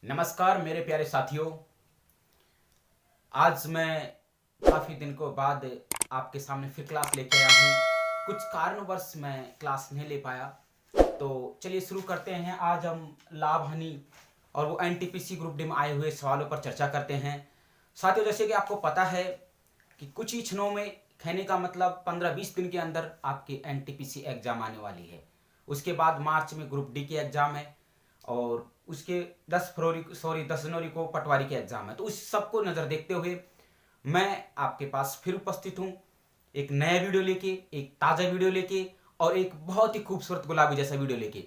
नमस्कार मेरे प्यारे साथियों। आज मैं काफ़ी दिन को बाद आपके सामने फिर क्लास लेके आया हूँ। कुछ कारणवश मैं क्लास नहीं ले पाया, तो चलिए शुरू करते हैं। आज हम लाभ हानि और वो एनटीपीसी ग्रुप डी में आए हुए सवालों पर चर्चा करते हैं। साथियों, जैसे कि आपको पता है कि कुछ ही क्षणों में, कहने का मतलब 15-20 दिन के अंदर आपकी एनटीपीसी एग्जाम आने वाली है। उसके बाद मार्च में ग्रुप डी की एग्जाम है और उसके 10 जनवरी को पटवारी के एग्जाम है। तो उस सबको नज़र देखते हुए मैं आपके पास फिर उपस्थित हूँ, एक नया वीडियो लेके, एक ताज़ा वीडियो लेके और एक बहुत ही खूबसूरत गुलाबी जैसा वीडियो लेके।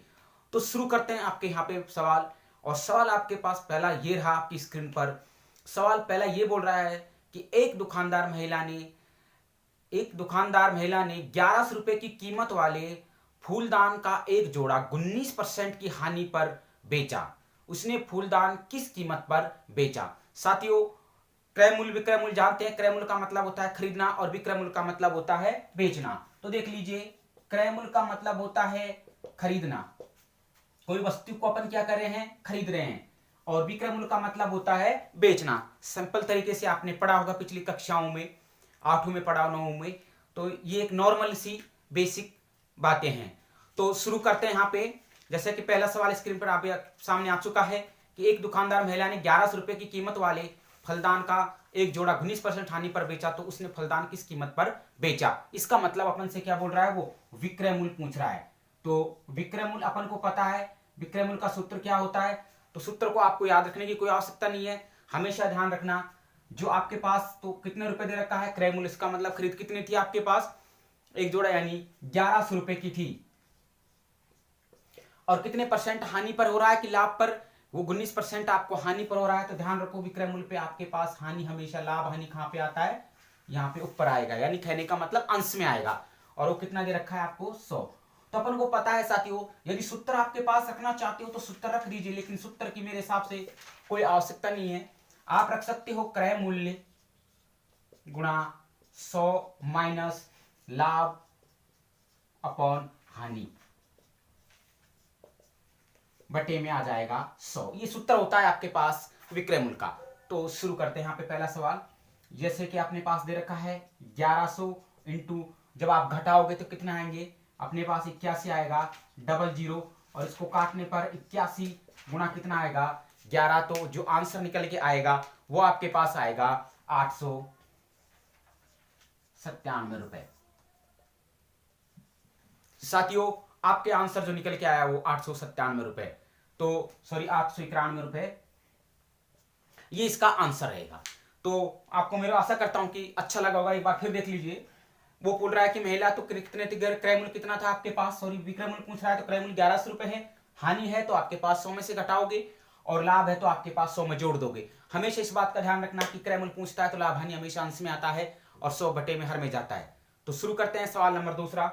तो शुरू करते हैं आपके यहाँ पे सवाल। और सवाल आपके पास पहला ये रहा आपकी स्क्रीन पर। सवाल पहला ये बोल रहा है कि एक दुकानदार महिला ने 1100 रुपए की कीमत वाले फूलदान का एक जोड़ा 19% की हानि पर बेचा। उसने फूलदान किस कीमत पर बेचा? साथियों, क्रय मूल्य विक्रय मूल्य जानते हैं। क्रय मूल्य का मतलब होता है खरीदना और विक्रय मूल्य का मतलब होता है बेचना। तो देख लीजिए, क्रय मूल्य का मतलब होता है खरीदना, कोई वस्तु को अपन क्या कर रहे हैं, खरीद रहे हैं। और विक्रय मूल्य का मतलब होता है बेचना। सिंपल तरीके से आपने पढ़ा होगा पिछली कक्षाओं में, 8वीं में पढ़ा, 9वीं में। तो ये एक नॉर्मल सी बेसिक बातें हैं। तो शुरू करते हैं यहाँ पे। जैसे कि पहला सवाल स्क्रीन पर आप सामने आ चुका है कि एक दुकानदार महिला ने 1100 रुपए की कीमत वाले फलदान का एक जोड़ा 19% हानि पर बेचा। तो उसने फलदान किस कीमत पर बेचा? इसका मतलब अपन से क्या बोल रहा है, वो विक्रय मूल्य पूछ रहा है। तो विक्रय मूल्य अपन को पता है, विक्रय मूल्य का सूत्र क्या होता है। तो सूत्र को आपको याद रखने की कोई आवश्यकता नहीं है। हमेशा ध्यान रखना, जो आपके पास तो कितने रुपए दे रखा है क्रय मूल्य, इसका मतलब खरीद कितनी थी आपके पास, एक जोड़ा, यानी 1100 रुपए की थी। और कितने परसेंट हानि पर हो रहा है कि लाभ पर, वो 19% आपको हानि पर हो रहा है। तो ध्यान रखो, विक्रय मूल्य पे आपके पास हानि हमेशा, लाभ हानि कहां पे आता है, यहाँ पे ऊपर आएगा, यानी कहने का मतलब अंश में आएगा। और वो कितना दे रखा है आपको, 100। तो अपन को पता है साथियों, यदि सूत्र आपके पास रखना चाहते हो तो सूत्र रख दीजिए, लेकिन सूत्र की मेरे हिसाब से कोई आवश्यकता नहीं है। आप रख सकते हो क्रय मूल्य गुणा 100 माइनस लाभ अपॉन हानि, बटे में आ जाएगा 100। ये सूत्र होता है आपके पास विक्रय मूल्य का। तो शुरू करते हैं यहाँ पे पहला सवाल। जैसे कि अपने पास दे रखा है 1100 इंटू, जब आप घटाओगे तो कितना आएंगे अपने पास, 81 आएगा, 00, और इसको काटने पर 81 गुणा कितना आएगा 11। तो जो आंसर निकल के आएगा वो आपके पास आएगा 897 रुपए। साथियों, आपके आंसर जो निकल के आया वो 897 रुपए, तो सॉरी 891 रुपए, ये इसका आंसर रहेगा। तो आपको मेरा आशा करता हूं कि अच्छा लगा होगा। एक बार फिर देख लीजिए, वो बोल रहा है कि महिला तो कितने क्रय मूल्य कितना था आपके पास, सॉरी विक्रय मूल्य पूछ रहा है, तो क्रय मूल्य 1100 रुपए है। हानि है तो आपके पास 100 में से घटाओगे, और लाभ है तो आपके पास 100 में जोड़ दोगे। हमेशा इस बात का ध्यान रखना कि क्रय मूल्य पूछता है तो लाभ हानि हमेशा अंश में आता है और 100 बटे में हर में जाता है। तो शुरू करते हैं सवाल नंबर दूसरा।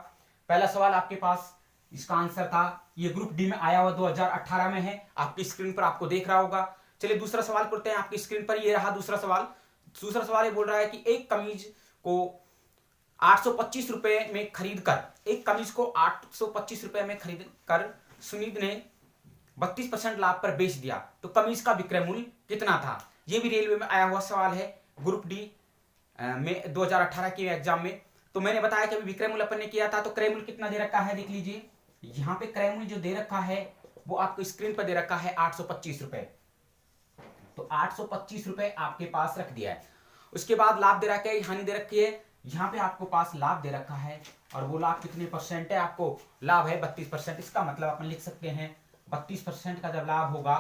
पहला सवाल आपके पास, इसका आंसर था, ये ग्रुप डी में आया हुआ 2018 में है, आपकी स्क्रीन पर आपको देख रहा होगा। चलिए दूसरा सवाल करते हैं आपकी स्क्रीन पर। ये रहा दूसरा सवाल। दूसरा सवाल ये बोल रहा है कि एक कमीज को 825 रुपए में खरीद कर, एक कमीज को 825 रुपए में खरीद कर सुनीत ने 32% लाभ पर बेच दिया। तो कमीज का विक्रय मूल्य कितना था? यह भी रेलवे में आया हुआ सवाल है, ग्रुप डी में 2018 के एग्जाम में। तो मैंने बताया कि अभी विक्रय मूल्य अपन ने किया था, तो क्रय मूल्य कितना दे रखा है देख लीजिए। यहाँ पे क्रय मूल्य जो दे रखा है वो आपको स्क्रीन पर दे रखा है 825 रुपए। तो 825 रुपए आपके पास रख दिया है। उसके बाद लाभ दे रखा है, हानि दे रखी है। यहाँ पे आपको पास लाभ दे रखा है, और वो लाभ कितने परसेंट है, आपको लाभ है 32%। इसका मतलब अपन लिख सकते हैं 32% का जब लाभ होगा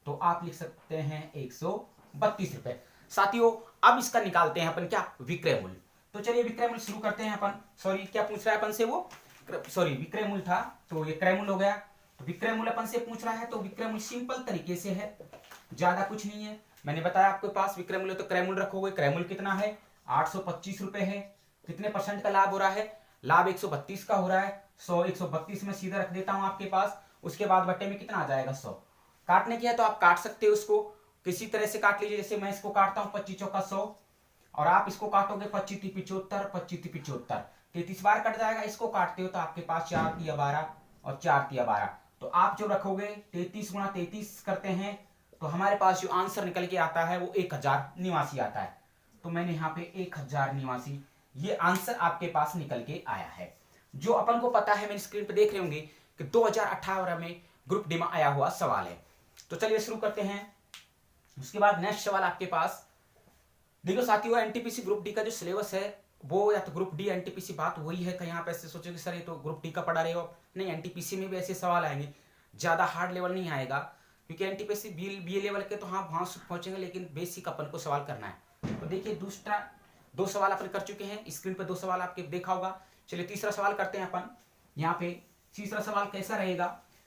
तो आप लिख सकते हैं 132 रुपए। साथियों, अब इसका निकालते हैं अपन क्या, विक्रय मूल्य। तो चलिए विक्रय मूल्य शुरू करते हैं अपन। सॉरी, क्या पूछ रहा है अपन से, वो सॉरी विक्रय मूल्य था, तो ये क्रय मूल्य हो गया। तो विक्रय मूल्य अपन से पूछ रहा है, तो विक्रय मूल्य सिंपल तरीके से है, ज्यादा कुछ नहीं है। मैंने बताया आपके पास विक्रय मूल्य, तो क्रय मूल्य रखोगे। क्रय मूल्य कितना है, 825 रुपए है। कितने परसेंट का लाभ हो रहा है, लाभ 132 का हो रहा है। 100 132 में सीधा रख देता हूं आपके पास। उसके बाद बट्टे में कितना आ जाएगा 100। काटने की है तो आप काट सकते हो, उसको किसी तरह से काट लीजिए। जैसे मैं इसको काटता हूं 25 चौका 100, और आप इसको काटोगे 25 तिया 75, 25 तिया 75, 33 बार कट जाएगा। इसको काटते हो तो आपके पास 4 तिया 12 और 4 तिया 12। तो आप जो रखोगे 33 गुणा 33 करते हैं तो हमारे पास जो आंसर निकल के आता है वो 1089 आता है। तो मैंने यहाँ पे 1089 ये आंसर आपके पास निकल के आया है। जो अपन को पता है, मैंने स्क्रीन पे देख रहे होंगे कि 2018 में ग्रुप डी में आया हुआ सवाल है। तो चलिए शुरू करते हैं। उसके बाद नेक्स्ट सवाल आपके पास देखो साथियों, एनटीपीसी ग्रुप डी का जो सिलेबस है वो या तो ग्रुप डी एनटीपीसी बात वही है कि यहाँ पे ऐसे सोचोगे सर ये तो ग्रुप डी का पढ़ा रहे हो। नहीं, एनटीपीसी में भी ऐसे सवाल आएंगे, ज्यादा हार्ड लेवल नहीं आएगा क्योंकि एनटीपीसी बी लेवल के तो हाँ वहां पहुंचेंगे, लेकिन बेसिक अपन को सवाल करना है। तो देखिए दूसरा 2 सवाल अपन कर चुके हैं, स्क्रीन पे 2 सवाल आपके देखा होगा। चलिए तीसरा सवाल करते हैं अपन। यहाँ पे तीसरा सवाल कैसा रहेगा?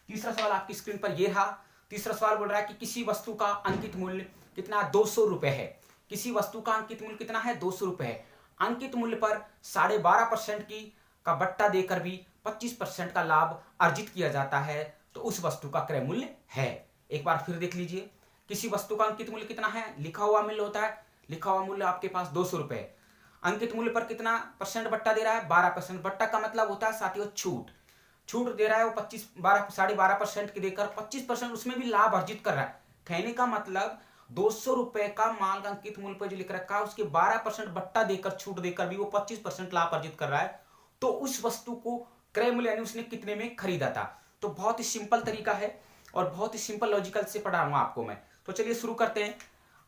तीसरा सवाल आपकी स्क्रीन पर ये रहा। तीसरा सवाल बोल रहा है कि किसी वस्तु का अंकित मूल्य कितना 200 रुपए है। किसी वस्तु का अंकित मूल्य कितना है? 200 रुपए है। अंकित मूल्य पर 12.5% की का बट्टा देकर भी 25% का लाभ अर्जित किया जाता है, तो उस वस्तु का क्रय मूल्य है। एक बार फिर देख लीजिए, किसी वस्तु का अंकित मूल्य कितना है? लिखा हुआ मूल्य होता है, लिखा हुआ मूल्य आपके पास 200 रुपए। अंकित मूल्य पर कितना परसेंट बट्टा दे रहा है? 12%। बट्टा का मतलब होता है साथियों छूट। छूट दे रहा है वो 12.5% की देकर 25% उसमें भी लाभ अर्जित कर रहा है। कहने का मतलब 200 रुपए का माल का अंकित मूल्य पर जो लिख रखा है उसके 12% बट्टा देकर, छूट देकर भी वो 25% लाभ अर्जित कर रहा है, तो उस वस्तु को क्रय मूल्य यानी उसने कितने में खरीदा था। तो बहुत ही सिंपल तरीका है और बहुत ही सिंपल लॉजिकल से पढ़ाऊंगा आपको मैं। तो चलिए शुरू करते हैं।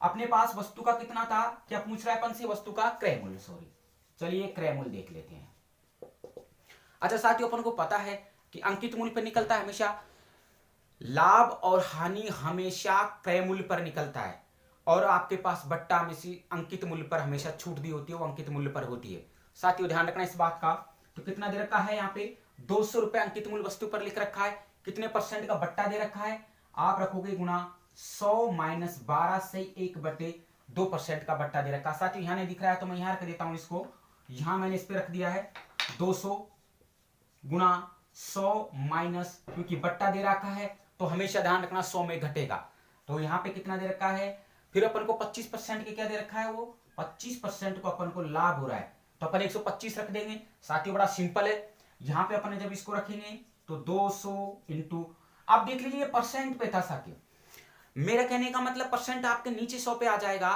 अपने पास वस्तु का कितना था, क्या पूछ रहा है अपन से? वस्तु का क्रय मूल्य, सॉरी। चलिए क्रय मूल्य देख लेते हैं। अच्छा साथियों, अपन को पता है कि अंकित मूल्य पर निकलता है हमेशा लाभ और हानि, हमेशा क्रय मूल्य पर निकलता है। और आपके पास बट्टा में से अंकित मूल्य पर हमेशा छूट दी होती है, वो अंकित मूल्य पर होती है। साथियों ध्यान रखना इस बात का। तो कितना दे रखा है यहाँ पे? 200 रुपए अंकित मूल्य वस्तु पर लिख रखा है। कितने परसेंट का बट्टा दे रखा है? आप रखोगे गुना 100 माइनस 12 से 1/2% का बट्टा दे रखा है। साथियों यहाँ नहीं दिख रहा है तो मैं यहाँ रख देता हूं इसको। यहां मैंने इस पे रख दिया है 200 गुना 100 माइनस, क्योंकि बट्टा दे रखा है तो हमेशा ध्यान रखना 100 में घटेगा। तो यहाँ पे कितना दे रखा है? फिर अपन को 25% के क्या दे रखा है? वो 25% को अपन को लाभ हो रहा है, तो अपन 125 रख देंगे। साथियों बड़ा सिंपल है। यहाँ पे अपन जब इसको रखेंगे तो 200 इंटू, आप देख लीजिए परसेंट पे था साथियों, मेरा कहने का मतलब परसेंट आपके नीचे 100 पे आ जाएगा,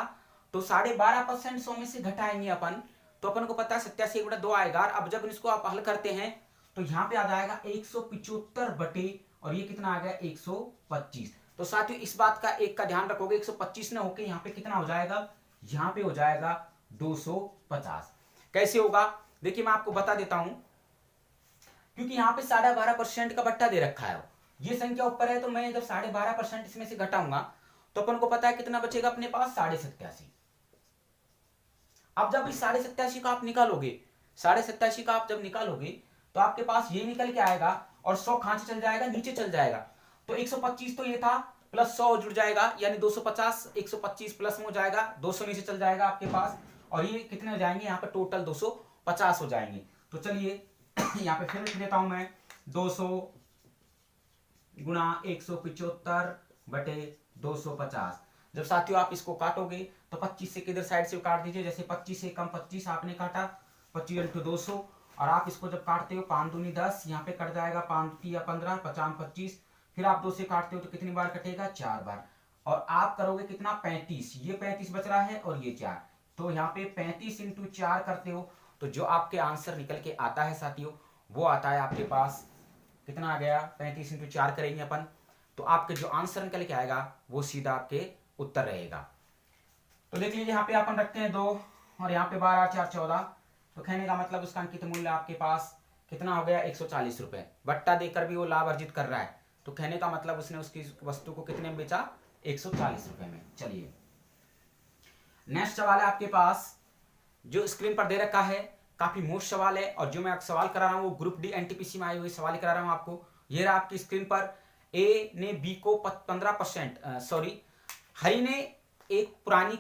तो 12.5% 100 में से घटाएंगे अपन, तो अपन को पता है 87/2 आएगा। अब जब इसको आप हल करते हैं तो यहाँ पे आ जाएगा 175 बटे, और ये कितना आ गया? 125। तो साथियों इस बात का एक का ध्यान रखोगे, 125 ना होके यहाँ पे कितना हो जाएगा? यहाँ पे हो जाएगा 250। कैसे होगा देखिए मैं आपको बता देता हूं। क्योंकि यहाँ पे 12.5% का बट्टा दे रखा है, ये संख्या ऊपर है, तो मैं जब 12.5% इसमें से घटाऊंगा तो अपन को पता है कितना बचेगा अपने पास? 87.5। अब जब इस 87.5 का आप निकालोगे, 87.5 का आप जब निकालोगे तो आपके पास ये निकल के आएगा और 100 खांचे चल जाएगा, नीचे चल जाएगा। तो 125 तो ये था, प्लस 100 जुड़ जाएगा यानी 250। 125 प्लस में हो जाएगा, 200 नीचे चल जाएगा आपके पास, और ये कितने हो जाएंगे? यहाँ पे टोटल 250 हो जाएंगे। तो चलिए यहाँ पे फिर लिख देता हूं मैं 200 गुना 175 बटे 250। जब साथियों आप इसको काटोगे तो 25 से किधर साइड से काट दीजिए, जैसे 25 से कम 25 आपने काटा, 25 इंटू 200, और आप इसको जब काटते हो 5 दूनी 10, यहाँ पे कट जाएगा 5 या 15, 50 25, फिर आप 2 से काटते हो तो कितनी बार कटेगा? 4 बार। और आप करोगे कितना? 35। ये 35 बच रहा है और ये 4, तो यहाँ पे 35 इंटू 4 करते हो तो जो आपके आंसर निकल के आता है साथियों वो आता है आपके पास कितना आ गया? 35 इंटू 4 करेंगे अपन तो आपके जो आंसर निकल के आएगा वो सीधा आपके उत्तर रहेगा। तो देख लीजिए यहाँ पे अपन रखते हैं 2 और यहाँ पे 12 4 14, तो कहने का मतलब उसका अंकित मूल्य आपके पास कितना हो गया? 140 रुपए। बट्टा देकर भी वो लाभ अर्जित कर रहा है, तो कहने का मतलब उसने उसकी वस्तु को कितने में बेचा? 140 रुपए में। चलिए नेक्स्ट सवाल है आपके पास, जो स्क्रीन पर दे रखा है, काफी मोस्ट सवाल है, और जो मैं सवाल करा रहा हूं वो ग्रुप डी एनटीपीसी में आए हुए सवाल करा रहा हूं आपको। ये रहा आपकी स्क्रीन पर, ए ने बी को 15%, सॉरी, हरि ने एक पुरानी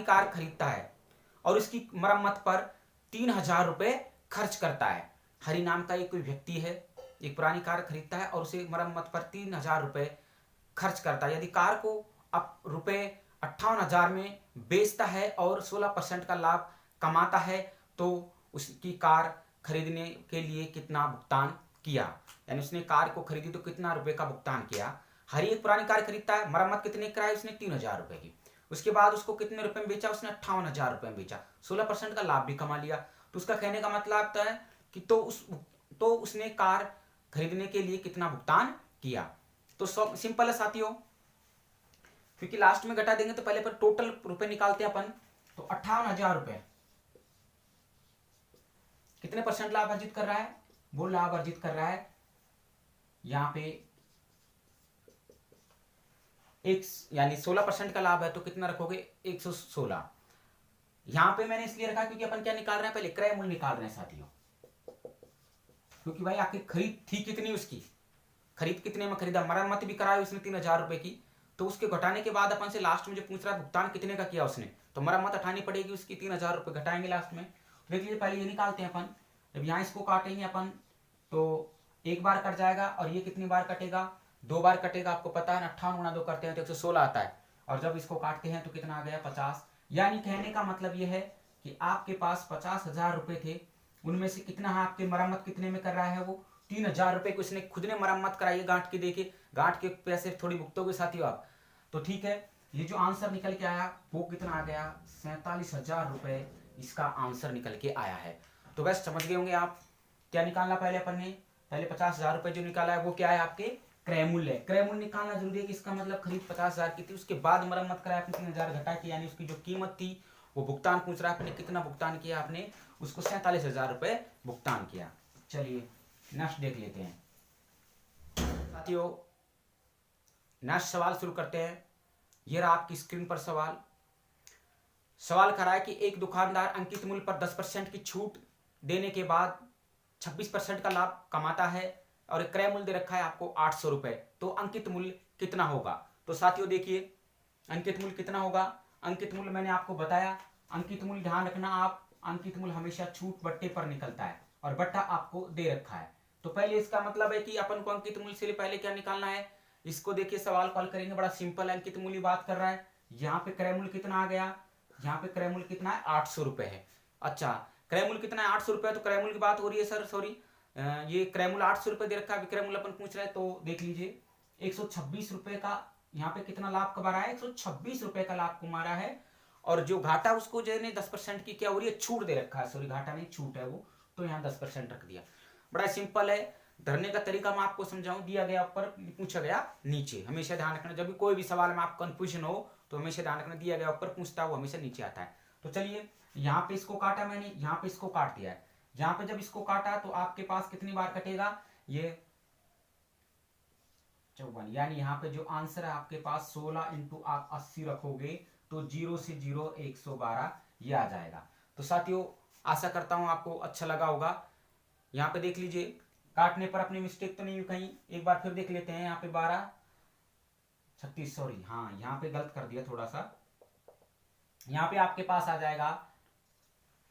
कार खरीदता है और उसकी मरम्मत पर 3000 रुपए खर्च करता है। हरि नाम का एक कोई व्यक्ति है, एक पुरानी कार खरीदता है और उसे मरम्मत पर 3000 रुपए खर्च करता है। यदि कार को अब रुपए 58,000 में बेचता है और 16% का लाभ कमाता है, तो उसकी कार खरीदने के लिए कितना भुगतान किया? यानी उसने कार को खरीदी तो कितना रुपए का भुगतान किया? हर एक पुरानी कार खरीदता है, मरम्मत कितने की कराई उसने, 3,000 रुपए की। उसके बाद उसको कितने रुपए में बेचा उसने, 58,000 रुपए में बेचा, 16% का लाभ भी कमा लिया। तो उसका कहने का मतलब है कि तो उसने कार खरीदने के लिए कितना भुगतान किया। तो सिंपल है साथियों, क्योंकि लास्ट में घटा देंगे तो पहले पर टोटल रुपए निकालते हैं अपन। तो 58,000 रुपए कितने परसेंट लाभ अर्जित कर रहा है, वो लाभ अर्जित कर रहा है यहां पे एक, यानी 16% का लाभ है तो कितना रखोगे, 116। यहां पे मैंने इसलिए रखा क्योंकि अपन क्या निकाल रहे हैं, पहले क्रय मूल्य निकाल रहे हैं साथियों। क्योंकि भाई आखिर खरीद थी कितनी उसकी, खरीद कितने में खरीदा, मरम्मत भी कराई उसने 3,000 रुपए की। तो उसके घटाने के बाद अपन से लास्ट में जो पूछ रहा है भुगतान कितने का किया उसने, तो मरम्मत उठानी पड़ेगी उसकी, 3,000 रुपए घटाएंगे लास्ट में। देख लीजिए पहले ये निकालते हैं अपन। जब यहाँ इसको काटेंगे अपन तो एक बार कट जाएगा, और ये कितनी बार कटेगा, 2 बार कटेगा। आपको पता है ना, 58 गुणा 2 करते हैं तो 116 आता है, और जब इसको काटते हैं तो कितना आ गया, 50। यानी कहने का मतलब ये है कि आपके पास 50,000 रुपए थे, उनमें से कितना है आपके मरम्मत कितने में कर रहा है वो, 3,000 रुपए को इसने खुद ने मरम्मत कराई है गांठ की। देखिए गांठ के पैसे थोड़ी भुगतोगे साथियों आप। तो ठीक है, ये जो आंसर निकल के आया वो कितना आ गया, 47,000 रुपए इसका आंसर निकल के आया है। तो बस समझ गए होंगे आप क्या निकालना पहले अपन ने, पहले 50,000 रुपए जो निकाला है वो क्या है, आपके क्रय मूल्य। क्रय मूल्य निकालना जरूरी है कि इसका मतलब खरीद 50,000 की थी, उसके बाद मरम्मत कराया आपने 3,000 घटा के, यानी उसकी जो कीमत थी वो भुगतान पूछ रहा है आपने कितना भुगतान किया, आपने उसको 47,000 रुपए भुगतान किया। चलिए नेक्स्ट देख लेते हैं साथियों। नेक्स्ट सवाल शुरू करते हैं। ये रहा आपकी स्क्रीन पर सवाल। सवाल कर रहा है कि एक दुकानदार अंकित मूल्य पर 10% की छूट देने के बाद 26% का लाभ कमाता है, और क्रय मूल्य दे रखा है आपको 800 रुपए, तो अंकित मूल्य कितना होगा। तो साथियों देखिए अंकित मूल्य कितना होगा, अंकित मूल्य मैंने आपको बताया। अंकित मूल्य ध्यान रखना आप, अंकित मूल्य हमेशा छूट बट्टे पर निकलता है, और बट्टा आपको दे रखा है। तो पहले इसका मतलब है कि अपन को अंकित मूल्य से पहले क्या निकालना है, इसको देखिए सवाल कॉल करेंगे, बड़ा सिंपल है। अंकित मूल्य बात कर रहा है, यहाँ पे क्रय मूल्य कितना आ गया, यहाँ पे क्रय मूल्य कितना है, 800 रुपए है। अच्छा क्रय मूल्य कितना है, 800 रुपए, तो क्रय मूल्य की बात हो रही है सर, सॉरी ये क्रय मूल्य 800 रुपए दे रखा है, विक्रय मूल्य अपन पूछ रहे हैं। तो देख लीजिए 126 रुपए का यहाँ पे कितना लाभ कमा रहा है, 126 रुपए का लाभ कमा रहा है। और जो घाटा उसको जो है 10% की क्या हो रही है, छूट दे रखा है, सॉरी घाटा नहीं छूट है वो, तो यहाँ 10% रख दिया। बड़ा सिंपल है, धरने का तरीका मैं आपको समझाऊं, दिया गया ऊपर पूछा गया नीचे, हमेशा ध्यान रखना। जब भी कोई भी सवाल में आप कंफ्यूजन हो तो हमेशा ध्यान रखना, दिया गया ऊपर पूछता है वो हमेशा नीचे आता है। तो चलिए यहाँ पे इसको काटा मैंने, यहाँ पे इसको काट दिया है। यहाँ पे जब इसको काटा तो आपके पास कितनी बार कटेगा, ये 54, यानी यहाँ पे जो आंसर है आपके पास 16 इंटू आप 80 रखोगे तो 0 से 0 112 ये आ जाएगा। तो साथियों आशा करता हूं आपको अच्छा लगा होगा। यहाँ पे देख लीजिए काटने पर अपनी मिस्टेक तो नहीं हुई कहीं, एक बार फिर देख लेते हैं। यहाँ पे 12 36, सॉरी हाँ यहाँ पे गलत कर दिया थोड़ा सा, यहाँ पे आपके पास आ जाएगा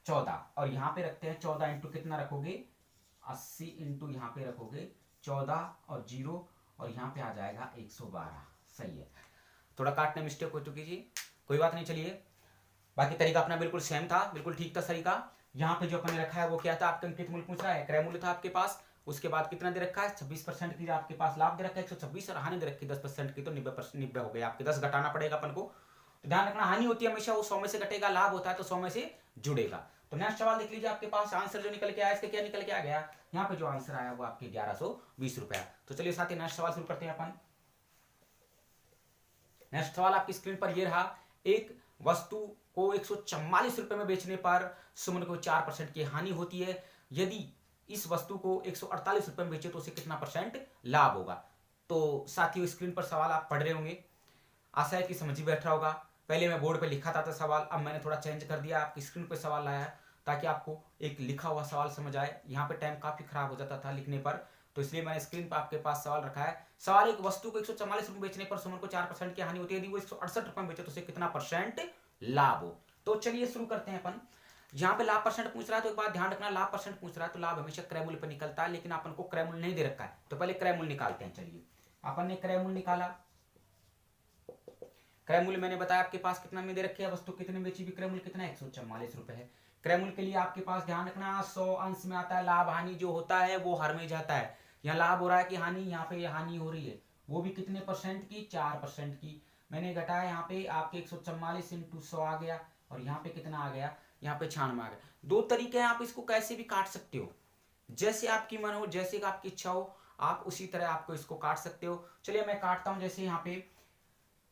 14, और यहाँ पे रखते हैं 14 इंटू कितना रखोगे, 80 इंटू यहाँ पे रखोगे 14 और 0, और यहाँ पे आ जाएगा 112। सही है, थोड़ा काटने मिस्टेक हो चुकी थी, कोई बात नहीं। चलिए बाकी तरीका अपना बिल्कुल सेम था, बिल्कुल ठीक था तरीका। यहाँ पे जो अपने रखा है वो क्या था, आपका अंकित मूल्य पूछ रहा है, क्रय मूल्य था आपके पास, उसके बाद कितना दे रखा है 26% की आपके पास लाभ दे रखा है 126, और हानि दे रखी 10% की, तो 90 हो गए आपके, 10 घटाना पड़ेगा अपन को। तो ध्यान रखना हानि होती है हमेशा वो 100 में से घटेगा, लाभ होता है तो 100 में से जुड़ेगा। तो नेक्स्ट सवाल देख लीजिए, आपके पास आंसर जो निकल के आया, इसका क्या निकल के आ गया, यहाँ पे जो आंसर आया वो आपके 1120 रुपया। तो चलिए साथ ही नेक्स्ट सवाल शुरू करते हैं अपन। नेक्स्ट सवाल आपकी स्क्रीन पर ये रहा, एक वस्तु को 144 रुपए में बेचने पर सुमन को 4% की हानि होती है, यदि इस वस्तु को 148 रुपए में बेचे तो उसे कितना परसेंट लाभ होगा। तो साथियों स्क्रीन पर सवाल आप पढ़ रहे होंगे, आशा है कि समझ ही बैठ रहा होगा। पहले मैं बोर्ड पे लिखा था सवाल, अब मैंने थोड़ा चेंज कर दिया, आपकी स्क्रीन पे सवाल लाया है ताकि आपको एक लिखा हुआ सवाल समझ आए। यहाँ पे टाइम काफी खराब हो जाता था लिखने पर, तो इसलिए मैंने स्क्रीन पर आपके पास सवाल रखा है। सवाल, एक वस्तु को 144 रुपए बेचने पर सुमन को 4% की हानि होती है, यदि वो 168 रुपए में बेचे तो उसे कितना परसेंट लाभ हो। तो चलिए शुरू करते हैं अपन। यहाँ पे लाभ परसेंट पूछ रहा है तो एक बात ध्यान रखना, लाभ परसेंट पूछ रहा है तो लाभ हमेशा क्रय मूल्य पर निकलता है, लेकिन अपन को क्रय मूल्य नहीं दे रखा है, तो पहले क्रय मूल्य निकालते हैं। चलिए अपन ने क्रय मूल्य निकाला, क्रय मूल्य मैंने बताया आपके पास कितना में दे रखे है, वस्तु कितने बेची, विक्रय मूल्य कितना 144 रुपए है। क्रय मूल्य के लिए आपके पास ध्यान रखना 100 अंश में आता है, लाभ हानि जो होता है वो हर में जाता है। यहाँ लाभ हो रहा है कि हानि, यहाँ पे हानि हो रही है, वो भी कितने परसेंट की, 4% की। मैंने घटाया यहाँ पे आपके 144 इंटू 100 आ गया, और यहाँ पे कितना आ गया, यहाँ पे 96 आ गया। दो तरीके हैं, आप इसको कैसे भी काट सकते हो, जैसे आपकी मन हो, जैसे आपकी इच्छा हो, आप उसी तरह आपको इसको काट सकते हो। चलिए मैं काटता हूँ, जैसे यहाँ पे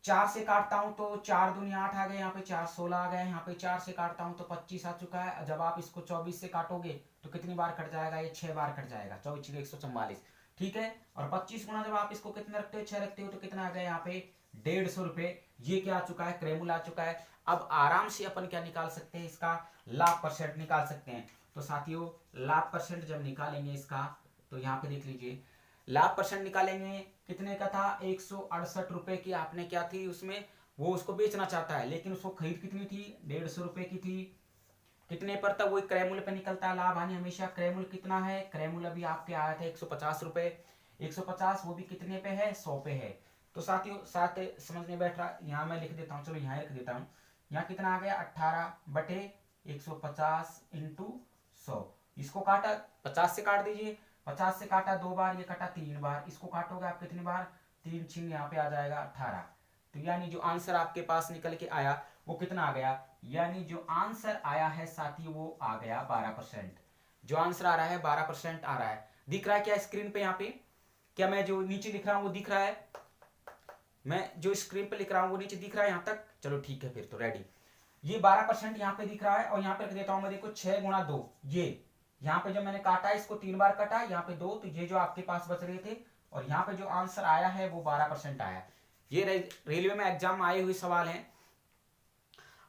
4 से काटता हूं तो 4 दूनी 8 आ गए, यहाँ पे 4 16 आ गए, यहाँ पे 4 से काटता हूं तो 25 आ चुका है। जब आप इसको 24 से काटोगे तो कितनी बार कट जाएगा, ये 6 बार कट जाएगा, 24 के 144, ठीक है। और 25 गुना जब आप इसको कितने रखते हो, 6 रखते हो, तो कितना आ गया यहाँ पे 150 रुपए। ये क्या आ चुका है, क्रेमुल आ चुका है। अब आराम से अपन क्या निकाल सकते हैं, इसका लाभ परसेंट निकाल सकते हैं। तो साथियों लाभ परसेंट जब निकालेंगे इसका, तो यहाँ पे देख लीजिए लाभ परसेंट निकालेंगे, कितने का था, 168 रुपए की आपने क्या थी उसमें, वो उसको बेचना चाहता है, लेकिन उसको खरीद कितनी थी, 150 रुपए की थी। कितने पर था, वो क्रय पे निकलता है लाभ हानि हमेशा। क्रय कितना है, क्रय अभी आपके आया था 150 रुपए, 150 वो भी कितने पे है, 100 पे है। तो साथियों साथ समझ में बैठ रहा, यहाँ मैं लिख देता हूँ, चलो यहाँ लिख देता हूँ। यहाँ कितना आ गया, 18/150 इंटू 100। इसको काटा 50 से काट दीजिए, 50 से काटा 2 बार, ये काटा 3 बार, इसको काटोगे आप कितनी बार, 3 छिंग यहाँ पे आ जाएगा 18। तो यानी जो आंसर आपके पास निकल के आया वो कितना आ गया, यानी जो आंसर आया है साथी वो आ गया 12%। जो आंसर आ रहा है 12% आ रहा है। दिख रहा है क्या स्क्रीन पे, यहाँ पे क्या मैं जो नीचे लिख रहा हूं वो दिख रहा है, मैं जो स्क्रीन पे लिख रहा हूं वो नीचे दिख रहा है यहाँ तक, चलो ठीक है फिर तो रेडी। ये 12% यहाँ पे दिख रहा है, और यहाँ पे रख देता हूं मैं, देखो 6 गुणा 2, ये यहाँ पे जब मैंने काटा इसको 3 बार कटा, यहाँ पे 2, तो ये जो आपके पास बच रहे थे, और यहाँ पे जो आंसर आया है वो 12% आया। ये रेलवे में एग्जाम आए हुए सवाल हैं।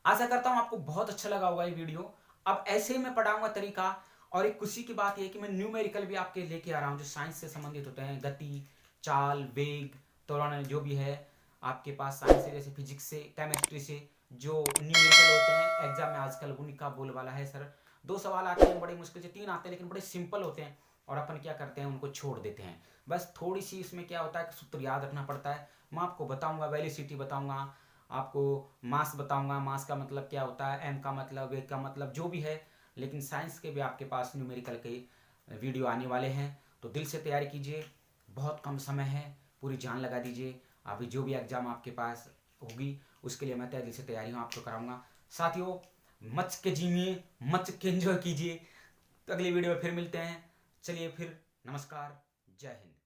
आशा करता हूं आपको बहुत अच्छा लगा होगा ये वीडियो। अब ऐसे ही मैं पढ़ाऊंगा तरीका, और एक खुशी की बात यह है कि मैं न्यूमेरिकल भी आपके लेके आ रहा हूं जो साइंस से संबंधित होते हैं, गति, चाल, वेग, त्वरण, जो भी है आपके पास साइंस से, जैसे फिजिक्स से, केमिस्ट्री से, जो न्यूमेरिकल होते हैं एग्जाम में आजकल उनका बोलबाला है। सर 2 सवाल आते हैं बड़े मुश्किल से, 3 आते हैं लेकिन बड़े सिंपल होते हैं, और अपन क्या करते हैं उनको छोड़ देते हैं। बस थोड़ी सी इसमें क्या होता है कि सूत्र याद रखना पड़ता है। मैं आपको बताऊंगा, वेलोसिटी बताऊंगा आपको, मास बताऊंगा, मास का मतलब क्या होता है, एम का मतलब, वेग का मतलब, जो भी है। लेकिन साइंस के भी आपके पास न्यूमेरिकल के वीडियो आने वाले हैं, तो दिल से तैयारी कीजिए, बहुत कम समय है, पूरी जान लगा दीजिए। अभी जो भी एग्जाम आपके पास होगी उसके लिए मैं दिल से तैयारी आपको कराऊंगा। साथियों मच के जीमिए, मच के एंजॉय कीजिए। तो अगली वीडियो में फिर मिलते हैं। चलिए फिर, नमस्कार, जय हिंद।